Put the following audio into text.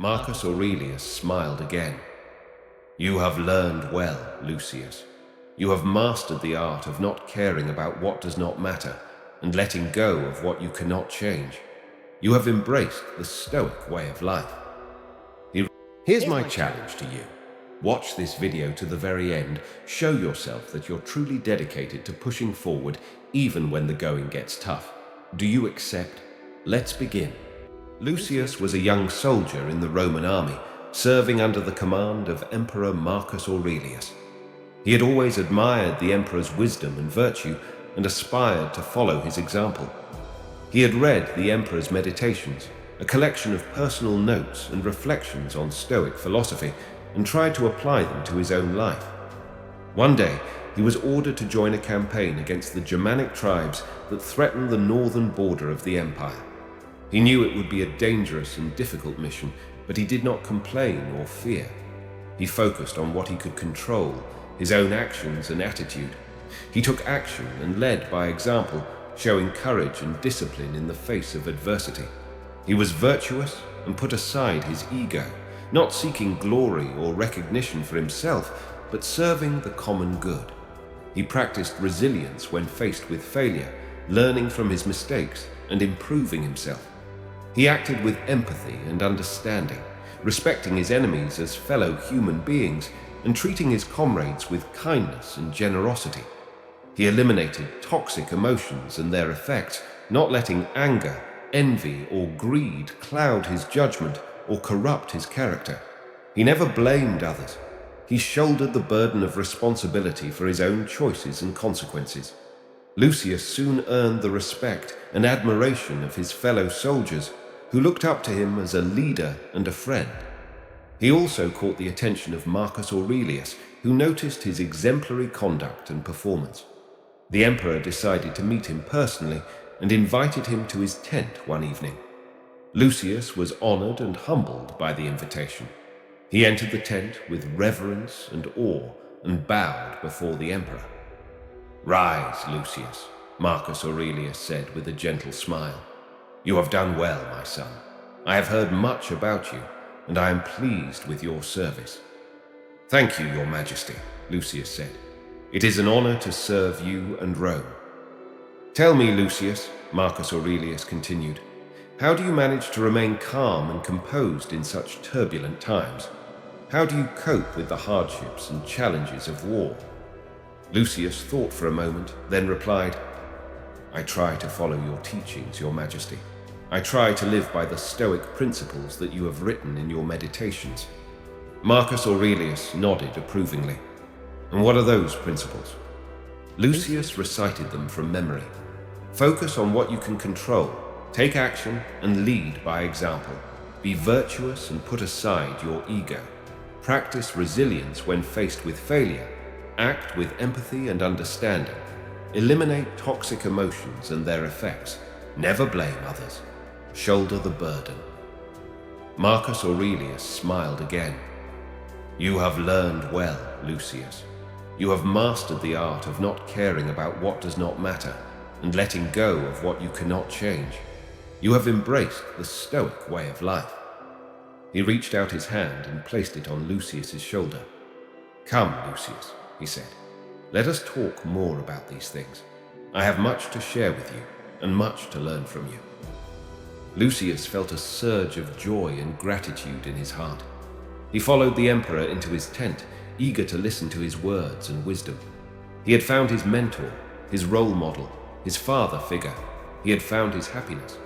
Marcus Aurelius smiled again. You have learned well, Lucius. You have mastered the art of not caring about what does not matter and letting go of what you cannot change. You have embraced the Stoic way of life. Here's my challenge to you. Watch this video to the very end. Show yourself that you're truly dedicated to pushing forward even when the going gets tough. Do you accept? Let's begin. Lucius was a young soldier in the Roman army, serving under the command of Emperor Marcus Aurelius. He had always admired the emperor's wisdom and virtue and aspired to follow his example. He had read the emperor's Meditations, a collection of personal notes and reflections on Stoic philosophy, and tried to apply them to his own life. One day, he was ordered to join a campaign against the Germanic tribes that threatened the northern border of the empire. He knew it would be a dangerous and difficult mission, but he did not complain or fear. He focused on what he could control, his own actions and attitude. He took action and led by example, showing courage and discipline in the face of adversity. He was virtuous and put aside his ego, not seeking glory or recognition for himself, but serving the common good. He practiced resilience when faced with failure, learning from his mistakes and improving himself. He acted with empathy and understanding, respecting his enemies as fellow human beings and treating his comrades with kindness and generosity. He eliminated toxic emotions and their effects, not letting anger, envy, or greed cloud his judgment or corrupt his character. He never blamed others. He shouldered the burden of responsibility for his own choices and consequences. Lucius soon earned the respect and admiration of his fellow soldiers, who looked up to him as a leader and a friend. He also caught the attention of Marcus Aurelius, who noticed his exemplary conduct and performance. The emperor decided to meet him personally and invited him to his tent one evening. Lucius was honored and humbled by the invitation. He entered the tent with reverence and awe and bowed before the emperor. "Rise, Lucius," Marcus Aurelius said with a gentle smile. "You have done well, my son. I have heard much about you, and I am pleased with your service." "Thank you, your majesty," Lucius said. "It is an honor to serve you and Rome." "Tell me, Lucius," Marcus Aurelius continued, "how do you manage to remain calm and composed in such turbulent times? How do you cope with the hardships and challenges of war?" Lucius thought for a moment, then replied, "I try to follow your teachings, your majesty. I try to live by the Stoic principles that you have written in your Meditations." Marcus Aurelius nodded approvingly. "And what are those principles?" Lucius recited them from memory. "Focus on what you can control, take action and lead by example. Be virtuous and put aside your ego. Practice resilience when faced with failure. Act with empathy and understanding. Eliminate toxic emotions and their effects. Never blame others. Shoulder the burden." Marcus Aurelius smiled again. "You have learned well, Lucius. You have mastered the art of not caring about what does not matter and letting go of what you cannot change. You have embraced the Stoic way of life." He reached out his hand and placed it on Lucius's shoulder. "Come, Lucius," he said. "Let us talk more about these things. I have much to share with you and much to learn from you." Lucius felt a surge of joy and gratitude in his heart. He followed the emperor into his tent, eager to listen to his words and wisdom. He had found his mentor, his role model, his father figure. He had found his happiness.